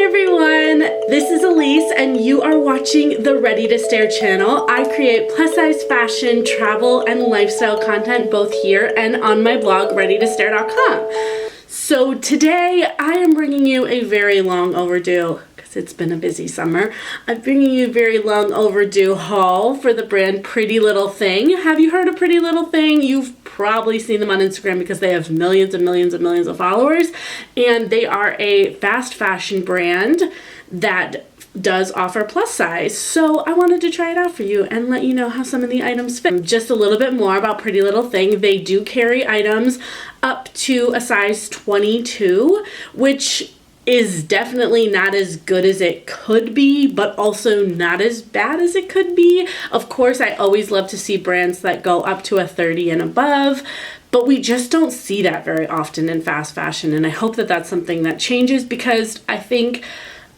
everyone, this is Elise and you are watching the Ready to Stare channel. I create plus size fashion, travel, and lifestyle content both here and on my blog readytostare.com. So today I am bringing you a very long overdue, because it's been a busy summer, I'm bringing you a very long overdue haul for the brand Pretty Little Thing. Have you heard of Pretty Little Thing? You've probably seen them on Instagram because they have millions and millions and millions of followers, and they are a fast fashion brand that does offer plus size. So I wanted to try it out for you and let you know how some of the items fit. Just a little bit more about Pretty Little Thing. They do carry items up to a size 22, which is definitely not as good as it could be, but also not as bad as it could be. Of course, I always love to see brands that go up to a 30 and above, but we just don't see that very often in fast fashion, and I hope that that's something that changes, because I think,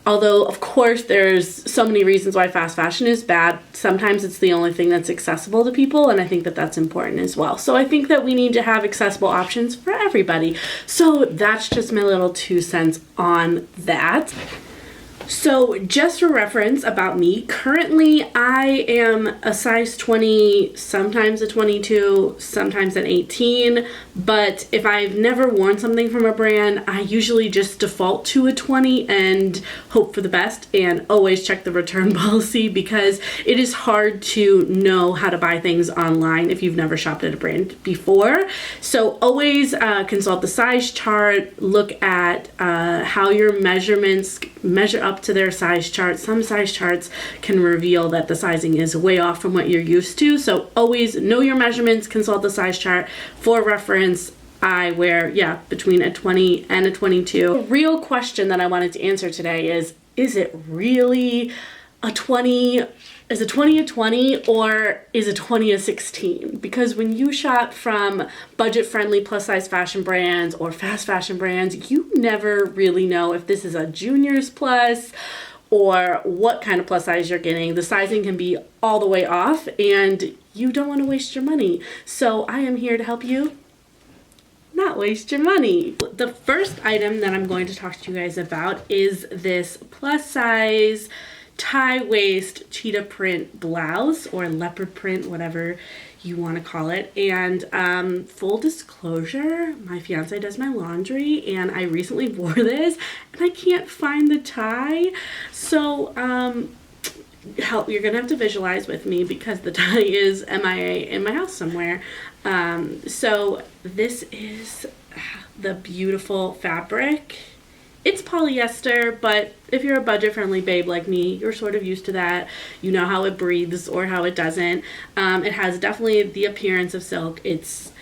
although of course there's so many reasons why fast fashion is bad, sometimes it's the only thing that's accessible to people, and I think that that's important as well. So I think that we need to have accessible options for everybody. So that's just my little 2 cents on that. So just for reference about me, currently I am a size 20, sometimes a 22, sometimes an 18, but if I've never worn something from a brand, I usually just default to a 20 and hope for the best, and always check the return policy, because it is hard to know how to buy things online if you've never shopped at a brand before. So always consult the size chart, look at how your measurements measure up to their size chart. Some size charts can reveal that the sizing is way off from what you're used to, so always know your measurements, consult the size chart. For reference, I wear, between a 20 and a 22. The real question that I wanted to answer today is it really a 20? Is a 20 a 20, or is a 20 a 16? Because when you shop from budget-friendly plus-size fashion brands or fast fashion brands, you never really know if this is a juniors plus or what kind of plus size you're getting. The sizing can be all the way off, and you don't want to waste your money. So I am here to help you not waste your money. The first item that I'm going to talk to you guys about is this plus-size tie waist cheetah print blouse, or leopard print, whatever you want to call it. And full disclosure, my fiance does my laundry, and I recently wore this and I can't find the tie. So you're gonna have to visualize with me, because the tie is MIA in my house somewhere. So this is the beautiful fabric. It's polyester, but if you're a budget-friendly babe like me, you're sort of used to that. You know how it breathes or how it doesn't. It has definitely the appearance of silk. It's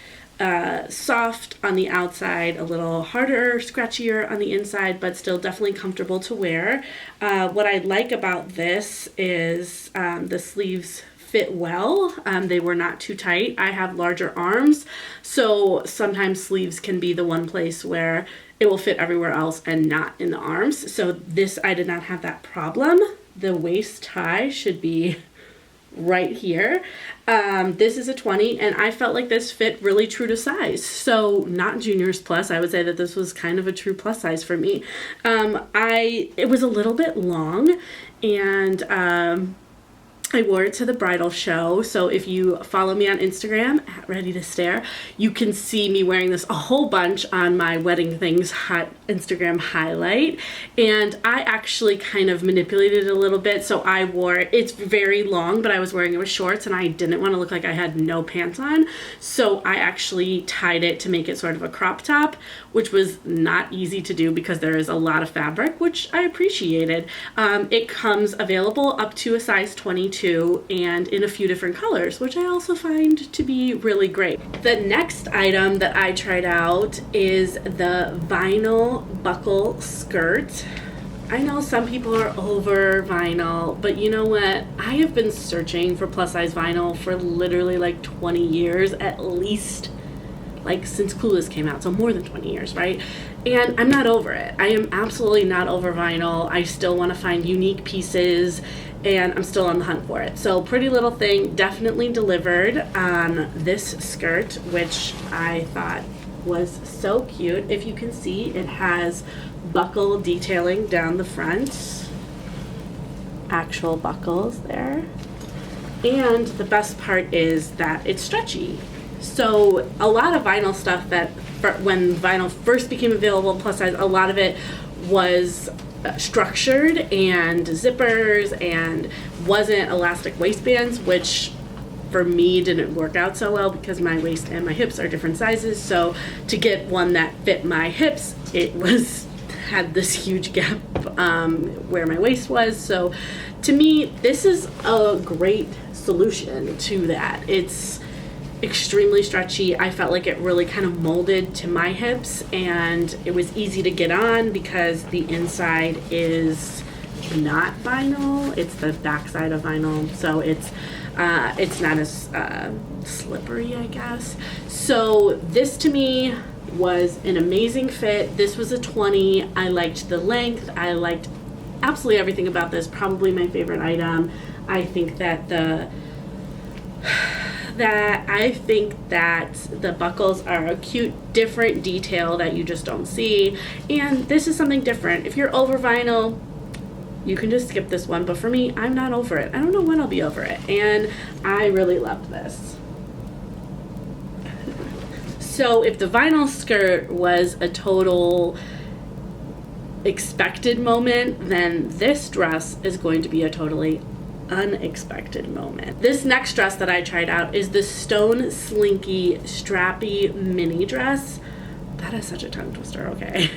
soft on the outside, a little harder, scratchier on the inside, but still definitely comfortable to wear. What I like about this is the sleeves fit well. They were not too tight. I have larger arms, so sometimes sleeves can be the one place where it will fit everywhere else and not in the arms. So this, I did not have that problem. The waist tie should be right here. This is a 20, and I felt like this fit really true to size. So not juniors plus. I would say that this was kind of a true plus size for me. It was a little bit long, and I wore it to the bridal show. So if you follow me on Instagram at Ready to Stare, you can see me wearing this a whole bunch on my Wedding Things hot Instagram highlight. And I actually kind of manipulated it a little bit. So I wore it. It's very long, but I was wearing it with shorts, and I didn't want to look like I had no pants on. So I actually tied it to make it sort of a crop top, which was not easy to do because there is a lot of fabric, which I appreciated. It comes available up to a size 22 and in a few different colors, which I also find to be really great. The next item that I tried out is the vinyl buckle skirt. I know some people are over vinyl, but you know what? I have been searching for plus size vinyl for literally like 20 years at least, like since Clueless came out, so more than 20 years, right? And I'm not over it. I am absolutely not over vinyl. I still want to find unique pieces, and I'm still on the hunt for it. So Pretty Little Thing definitely delivered on this skirt, which I thought was so cute. If you can see, it has buckle detailing down the front. Actual buckles there. And the best part is that it's stretchy. So a lot of vinyl stuff that when vinyl first became available plus size, a lot of it was structured and zippers and wasn't elastic waistbands, which for me didn't work out so well because my waist and my hips are different sizes. So to get one that fit my hips, it had this huge gap where my waist was. So to me, this is a great solution to that. It's extremely stretchy. I felt like it really kind of molded to my hips, and it was easy to get on because the inside is not vinyl. It's the backside of vinyl, so it's not as slippery, I guess. So this to me was an amazing fit. This was a 20. I liked the length. I liked absolutely everything about this. Probably my favorite item. I think that the buckles are a cute, different detail that you just don't see. And this is something different. If you're over vinyl, you can just skip this one. But for me, I'm not over it. I don't know when I'll be over it. And I really loved this. So if the vinyl skirt was a total expected moment, then this dress is going to be a totally unexpected moment. This next dress that I tried out is the Stone Slinky Strappy Mini Dress. That is such a tongue twister, okay.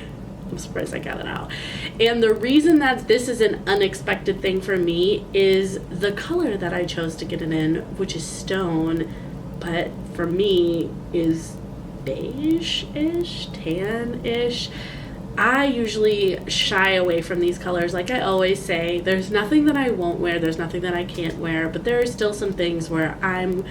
I'm surprised I got it out. And the reason that this is an unexpected thing for me is the color that I chose to get it in, which is stone, but for me is beige-ish, tan-ish. I usually shy away from these colors. Like I always say, there's nothing that I won't wear, there's nothing that I can't wear, but there are still some things where I'm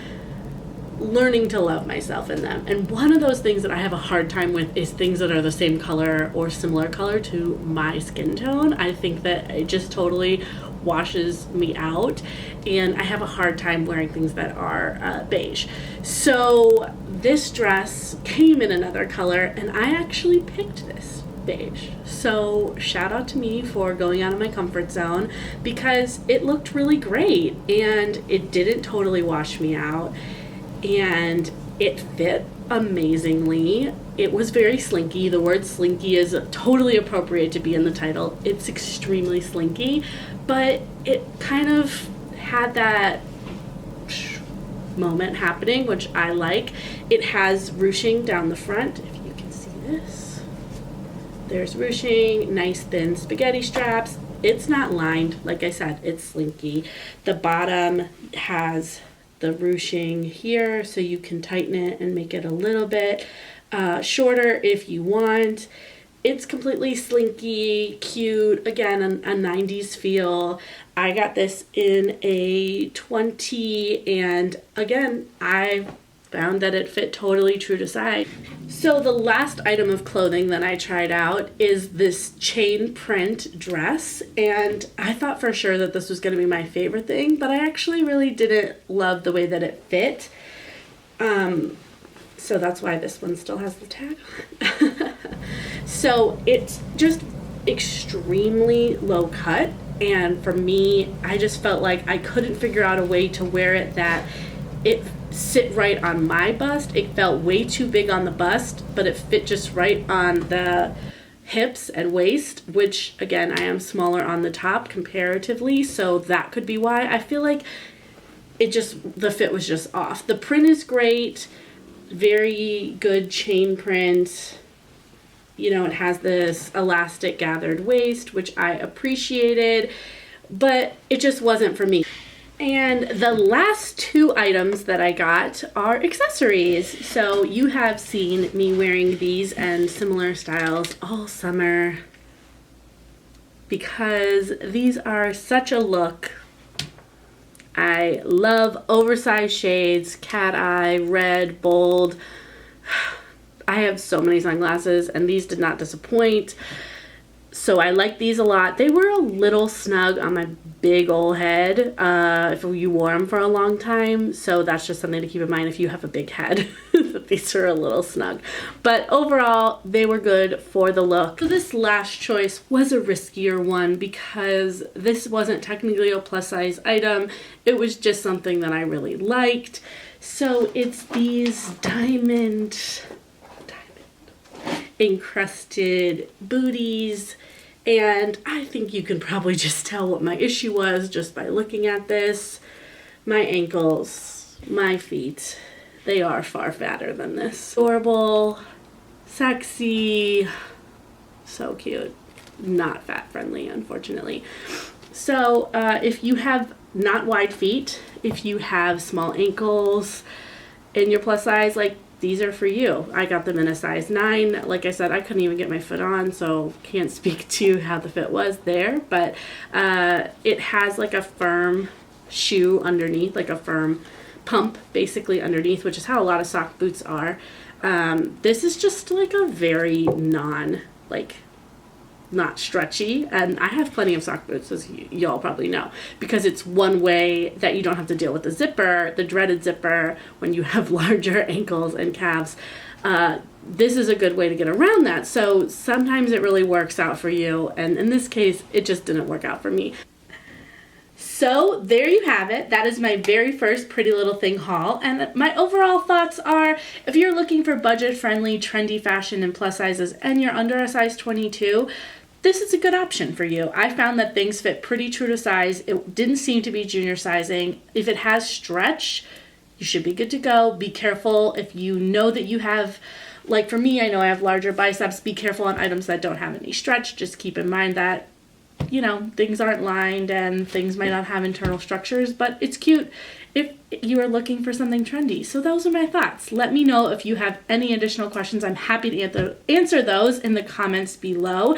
learning to love myself in them. And one of those things that I have a hard time with is things that are the same color or similar color to my skin tone. I think that it just totally washes me out, and I have a hard time wearing things that are beige. So this dress came in another color, and I actually picked this beige. So shout out to me for going out of my comfort zone because it looked really great and it didn't totally wash me out, and it fit amazingly. It was very slinky. The word slinky is totally appropriate to be in the title. It's extremely slinky, but it kind of had that moment happening, which I like. It has ruching down the front, if you can see this. There's ruching, nice thin spaghetti straps. It's not lined, like I said, it's slinky. The bottom has the ruching here, so you can tighten it and make it a little bit shorter if you want. It's completely slinky, cute, again, a 90s feel. I got this in a 20, and again, I found that it fit totally true to size. So the last item of clothing that I tried out is this chain print dress, and I thought for sure that this was going to be my favorite thing, but I actually really didn't love the way that it fit. So that's why this one still has the tag. So it's just extremely low cut, and for me, I just felt like I couldn't figure out a way to wear it that it sit right on my bust. It felt way too big on the bust, but it fit just right on the hips and waist, which again, I am smaller on the top comparatively, so that could be why. I feel like the fit was just off. The print is great, very good chain print. You know, it has this elastic gathered waist, which I appreciated, but it just wasn't for me. And the last two items that I got are accessories. So you have seen me wearing these and similar styles all summer because these are such a look. I love oversized shades, cat eye, red, bold. I have so many sunglasses and these did not disappoint. So I like these a lot. They were a little snug on my big old head if you wore them for a long time. So that's just something to keep in mind if you have a big head. these are a little snug. But overall, they were good for the look. So this last choice was a riskier one because this wasn't technically a plus size item. It was just something that I really liked. So it's these diamond encrusted booties. And I think you can probably just tell what my issue was just by looking at this. My ankles, my feet, they are far fatter than this. Adorable, sexy, so cute. Not fat friendly, unfortunately. So if you have not wide feet, if you have small ankles in your plus size, like, these are for you. I got them in a size 9. Like I said, I couldn't even get my foot on, so can't speak to how the fit was there. But it has like a firm shoe underneath, like a firm pump basically underneath, which is how a lot of sock boots are. This is just like a very not stretchy, and I have plenty of sock boots, as y'all probably know, because it's one way that you don't have to deal with the zipper, the dreaded zipper, when you have larger ankles and calves. This is a good way to get around that. So sometimes it really works out for you, and in this case, it just didn't work out for me. So there you have it. That is my very first Pretty Little Thing haul. And my overall thoughts are, if you're looking for budget-friendly, trendy fashion in plus sizes and you're under a size 22, this is a good option for you. I found that things fit pretty true to size. It didn't seem to be junior sizing. If it has stretch, you should be good to go. Be careful if you know that you have, like for me, I know I have larger biceps. Be careful on items that don't have any stretch. Just keep in mind that, you know, things aren't lined and things might not have internal structures, but it's cute if you are looking for something trendy. So those are my thoughts. Let me know if you have any additional questions. I'm happy to answer those in the comments below.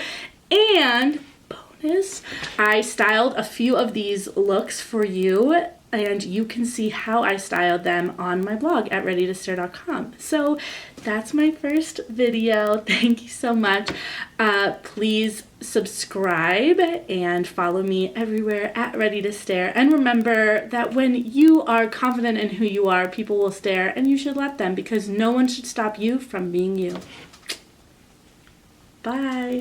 And bonus, I styled a few of these looks for you, and you can see how I styled them on my blog at readytostare.com. So that's my first video. Thank you so much. Please subscribe and follow me everywhere at Ready to Stare. And remember that when you are confident in who you are, people will stare, and you should let them, because no one should stop you from being you. Bye.